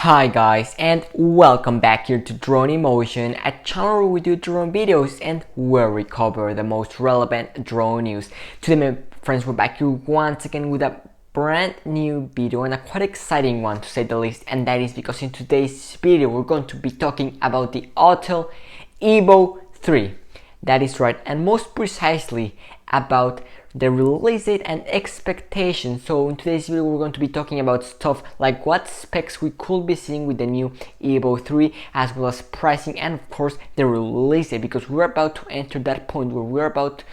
Hi guys, and welcome back here to Drone Emotion, a channel where we do drone videos and where we cover the most relevant drone news. Today my friends, we're back here once again with a brand new video and a quite exciting one to say the least, and that is because in today's video we're going to be talking about the Autel Evo 3. That is right, and most precisely about the release date and expectations. So in today's video we're going to be talking about stuff like what specs we could be seeing with the new Evo 3, as well as pricing and of course the release date, because we're about to enter that point where we're about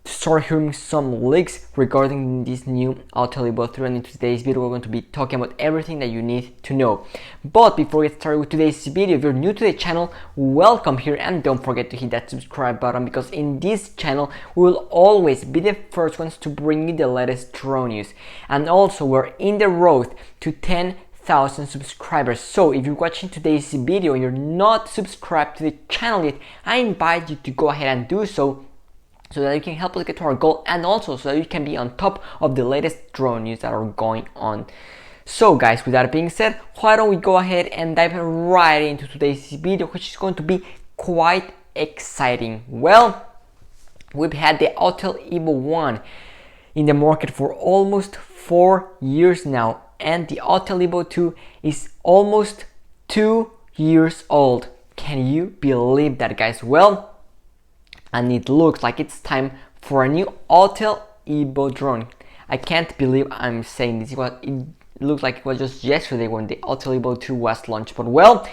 to start hearing some leaks regarding this new Autel Evo 3, and in today's video we're going to be talking about everything that you need to know. But before we get started with today's video, if you're new to the channel, welcome here, and don't forget to hit that subscribe button, because in this channel we will always be the first ones to bring you the latest drone news. And also we're in the road to 10,000 subscribers. So if you're watching today's video and you're not subscribed to the channel yet, I invite you to go ahead and do so that you can help us get to our goal, and also so that you can be on top of the latest drone news that are going on. So guys, with that being said, why don't we go ahead and dive right into today's video, which is going to be quite exciting. Well, we've had the Autel Evo 1 in the market for almost 4 years now, and the Autel Evo 2 is almost 2 years old. Can you believe that, guys? Well, and it looks like it's time for a new Autel Evo drone. I can't believe I'm saying this. It looked like it was just yesterday when the Autel Evo 2 was launched. But well,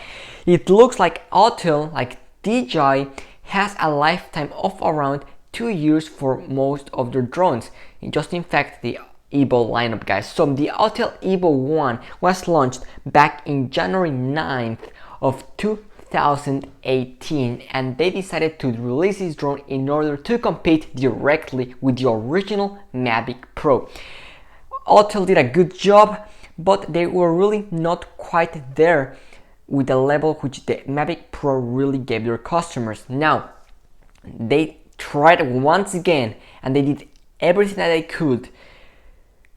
it looks like Autel, like DJI, has a lifetime of around 2 years for most of their drones. Just in fact, the Evo lineup, guys. So the Autel Evo 1 was launched back in January 9th of 2018, and they decided to release this drone in order to compete directly with the original Mavic Pro. Autel did a good job, but they were really not quite there with the level which the Mavic Pro really gave their customers. Now, they tried once again, and they did everything that they could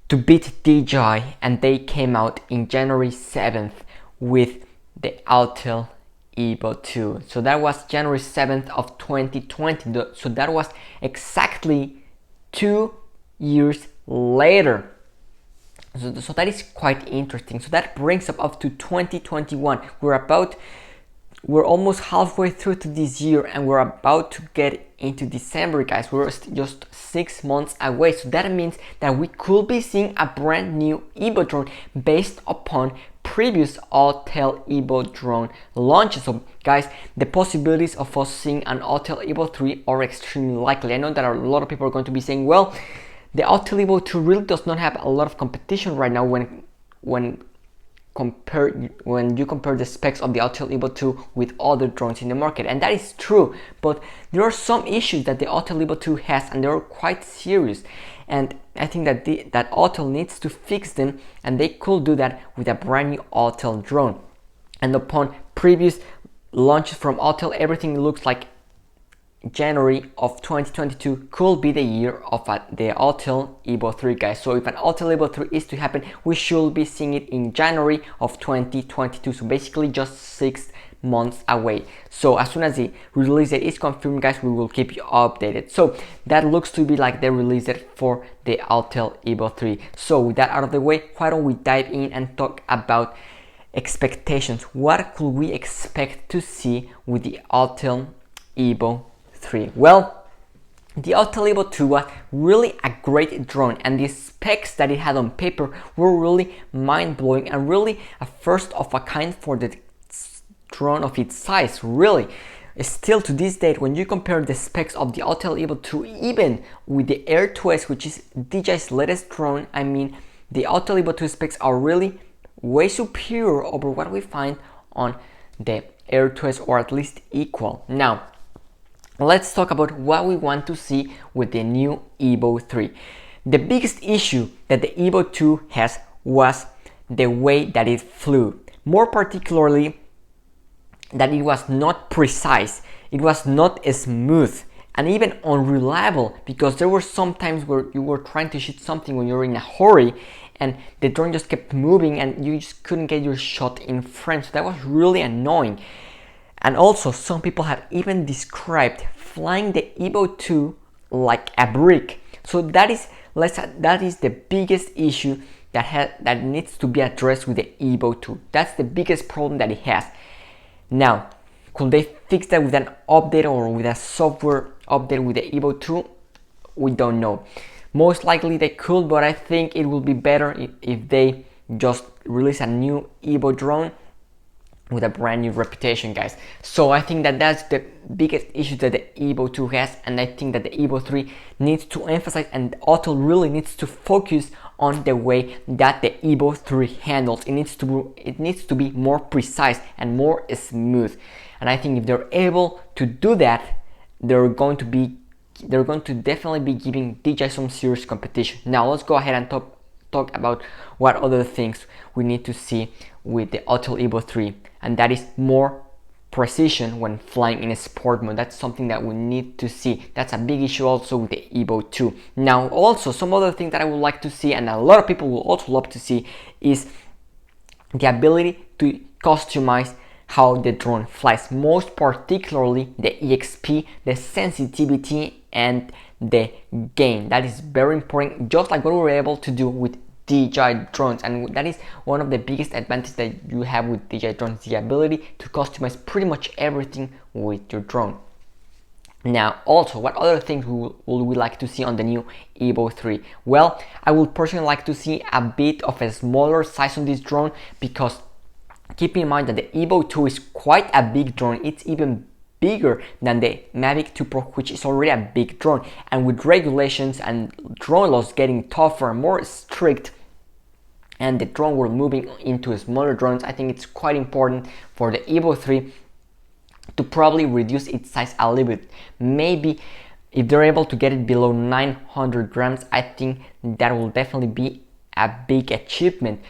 to beat DJI, and they came out in January 7th with the Autel Evo 2. So that was January 7th of 2020. So that was exactly 2 years later. So that is quite interesting. So that brings up to 2021. We're almost halfway through to this year, and we're about to get into December, guys. We're just 6 months away. So that means that we could be seeing a brand new Evo drone based upon previous Autel Evo drone launches. So guys, the possibilities of us seeing an Autel Evo 3 are extremely likely. I know that a lot of people are going to be saying, well, the Autel Evo 2 really does not have a lot of competition right now when you compare the specs of the Autel Evo 2 with other drones in the market. And that is true, but there are some issues that the Autel Evo 2 has, and they're quite serious, and I think that Autel needs to fix them, and they could do that with a brand new Autel drone. And upon previous launches from Autel, everything looks like January of 2022 could be the year of the Autel Evo 3, guys. So if an Autel Evo 3 is to happen, we should be seeing it in January of 2022. So basically just 6 months away. So as soon as the release date is confirmed, guys, we will keep you updated. So that looks to be like the release date for the Autel Evo 3. So with that out of the way, why don't we dive in and talk about expectations. What could we expect to see with the Autel Evo 3? Well, the Autel Evo 2 was really a great drone, and the specs that it had on paper were really mind-blowing and really a first of a kind for the drone of its size. Really, still to this date, when you compare the specs of the Autel Evo 2 even with the Air 2S, which is DJI's latest drone, I mean, the Autel Evo 2 specs are really way superior over what we find on the Air 2S, or at least equal. Now, let's talk about what we want to see with the new Evo 3. The biggest issue that the Evo 2 has was the way that it flew. More particularly, that it was not precise, it was not smooth, and even unreliable, because there were some times where you were trying to shoot something when you're in a hurry and the drone just kept moving and you just couldn't get your shot in frame. So that was really annoying. And also, some people have even described flying the Evo 2 like a brick. So that is the biggest issue that needs to be addressed with the Evo 2. That's the biggest problem that it has. Now, could they fix that with an update or with a software update with the Evo 2? We don't know. Most likely they could, but I think it will be better if they just release a new Evo drone with a brand new reputation, guys. So I think that's the biggest issue that the Evo 2 has, and I think that the Evo 3 needs to emphasize, and Autel really needs to focus on the way that the Evo 3 handles. It needs to be more precise and more smooth. And I think if they're able to do that, they're going to definitely be giving DJI some serious competition. Now let's go ahead and talk about what other things we need to see with the Autel Evo 3, and that is more precision when flying in a sport mode. That's something that we need to see. That's a big issue also with the Evo 2. Now also, some other thing that I would like to see, and a lot of people will also love to see, is the ability to customize how the drone flies, most particularly the EXP, the sensitivity, and the gain. That is very important, just like what we were able to do with DJI drones, and that is one of the biggest advantages that you have with DJI drones, the ability to customize pretty much everything with your drone. Now also, what other things would we like to see on the new Evo 3? Well, I would personally like to see a bit of a smaller size on this drone, because keep in mind that the Evo 2 is quite a big drone. It's even bigger than the Mavic 2 Pro, which is already a big drone, and with regulations and drone laws getting tougher and more strict, and the drone world moving into smaller drones, I think it's quite important for the Evo 3 to probably reduce its size a little bit. Maybe if they're able to get it below 900 grams, I think that will definitely be a big achievement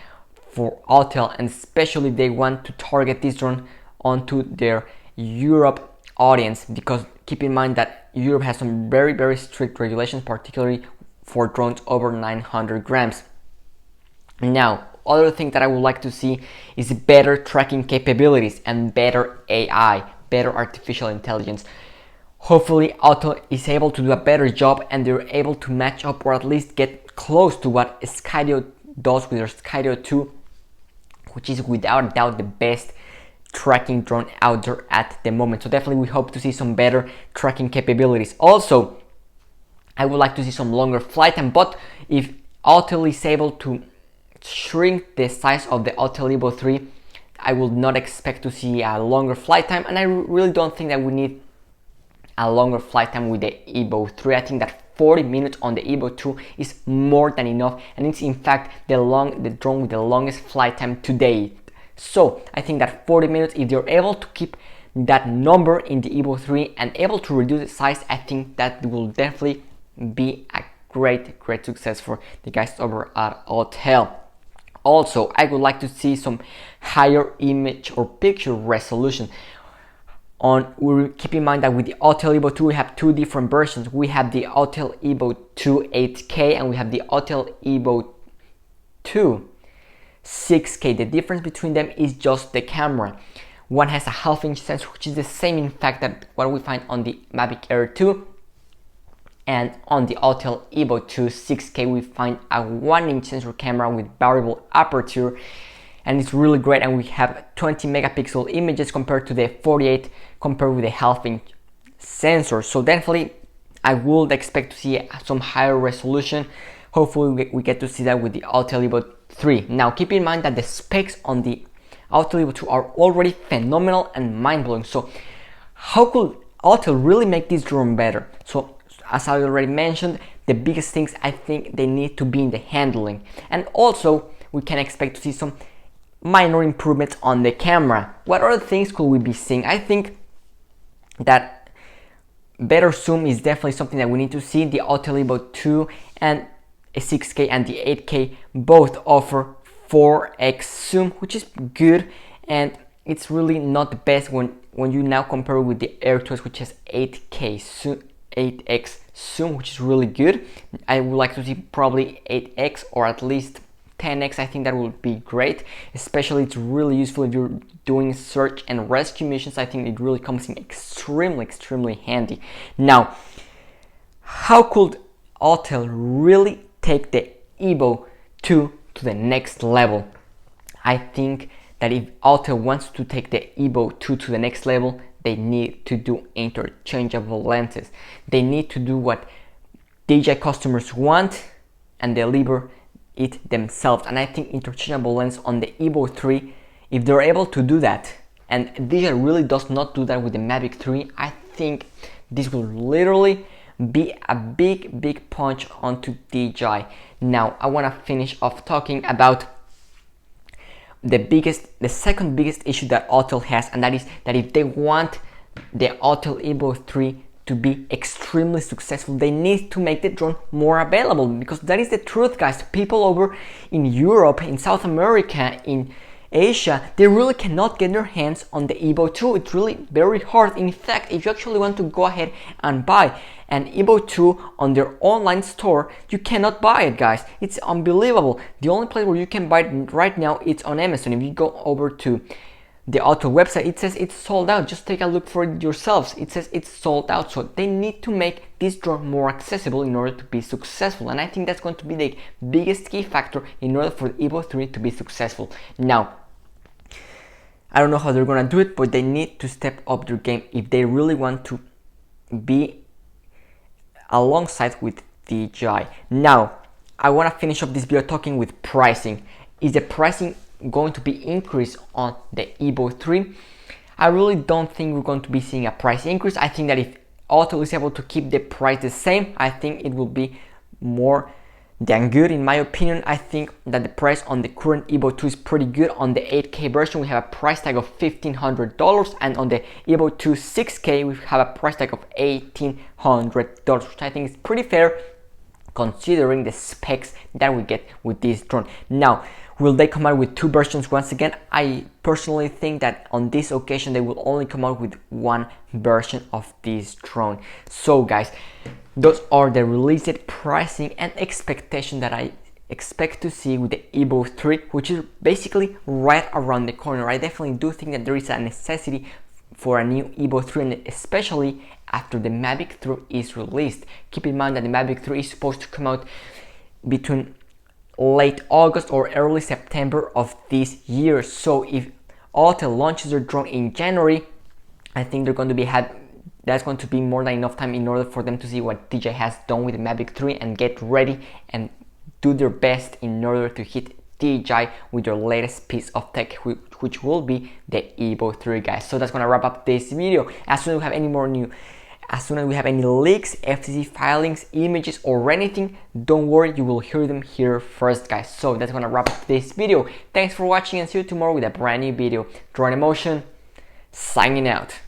for Autel, and especially if they want to target this drone onto their Europe audience, because keep in mind that Europe has some very, very strict regulations, particularly for drones over 900 grams. Now, other thing that I would like to see is better tracking capabilities and better AI, better artificial intelligence. Hopefully Autel is able to do a better job, and they're able to match up or at least get close to what Skydio does with their Skydio 2, which is without a doubt the best tracking drone out there at the moment. So definitely we hope to see some better tracking capabilities. Also, I would like to see some longer flight time, but if Autel is able to shrink the size of the Autel Evo 3, I will not expect to see a longer flight time, and I really don't think that we need a longer flight time with the Evo 3. I think that 40 minutes on the Evo 2 is more than enough, and it's in fact the drone with the longest flight time to date. So I think that 40 minutes, if they're able to keep that number in the Evo 3 and able to reduce the size, I think that will definitely be a great success for the guys over at Autel. Also, I would like to see some higher image or picture resolution. We keep in mind that with the Autel Evo 2 we have two different versions. We have the Autel Evo 2 8K and we have the Autel Evo 2 6K. The difference between them is just the camera. One has a half-inch sensor, which is the same in fact that what we find on the Mavic Air 2, and on the Autel Evo 2 6K we find a 1-inch sensor camera with variable aperture, and it's really great, and we have 20 megapixel images compared to the 48 compared with the half-inch sensor. So definitely I would expect to see some higher resolution. Hopefully we get to see that with the Autel Evo 3. Now keep in mind that the specs on the Autel Evo 2 are already phenomenal and mind-blowing. So how could Autel really make this drone better? So as I already mentioned, the biggest things I think they need to be in the handling, and also we can expect to see some minor improvements on the camera. What other things could we be seeing? I think that better zoom is definitely something that we need to see. The Autel Evo 2 and a 6K and the 8K both offer 4x zoom, which is good, and it's really not the best when you now compare with the Air 2S, which has 8K zoom, 8x zoom, which is really good. I would like to see probably 8x or at least 10x, I think that would be great. Especially it's really useful if you're doing search and rescue missions. I think it really comes in extremely handy. Now, how could Autel really take the Evo 2 to the next level? I think that if Autel wants to take the Evo 2 to the next level, they need to do interchangeable lenses. They need to do what DJI customers want and deliver it themselves. And I think interchangeable lens on the Evo 3, if they're able to do that, and DJI really does not do that with the Mavic 3, I think this will literally be a big punch onto DJI. Now I want to finish off talking about the second biggest issue that Autel has, and that is that if they want the Autel Evo 3 to be extremely successful, they need to make the drone more available, because that is the truth, guys. People over in Europe, in South America, in Asia, they really cannot get their hands on the Evo 2. It's really very hard. In fact, if you actually want to go ahead and buy an Evo 2 on their online store, you cannot buy it, guys. It's unbelievable. The only place where you can buy it right now, it's on Amazon. If you go over to the Autel website, it says it's sold out. Just take a look for it yourselves. It says it's sold out. So they need to make this drone more accessible in order to be successful. And I think that's going to be the biggest key factor in order for the Evo 3 to be successful. Now, I don't know how they're gonna do it, but they need to step up their game if they really want to be alongside with DJI. Now, I want to finish up this video talking with pricing. Is the pricing going to be increased on the Evo 3? I really don't think we're going to be seeing a price increase. I think that if Autel is able to keep the price the same, I think it will be more than good. In my opinion, I think that the price on the current Evo 2 is pretty good. On the 8K version, we have a price tag of $1,500, and on the Evo 2 6K, we have a price tag of $1,800, which I think is pretty fair considering the specs that we get with this drone. Now, will they come out with two versions once again? I personally think that on this occasion they will only come out with one version of this drone. So guys, those are the release date, pricing and expectation that I expect to see with the Evo 3, which is basically right around the corner. I definitely do think that there is a necessity for a new Evo 3, and especially after the Mavic 3 is released. Keep in mind that the Mavic 3 is supposed to come out between late August or early September of this year. So if Autel launches their drone in January, I think they're going to be that's going to be more than enough time in order for them to see what DJI has done with the Mavic 3 and get ready and do their best in order to hit DJI with their latest piece of tech, which will be the Evo 3, guys. So that's gonna wrap up this video. As soon as we have any leaks, FCC filings, images or anything, don't worry, you will hear them here first, guys. So that's gonna wrap up this video. Thanks for watching and see you tomorrow with a brand new video. Drone in Motion, signing out.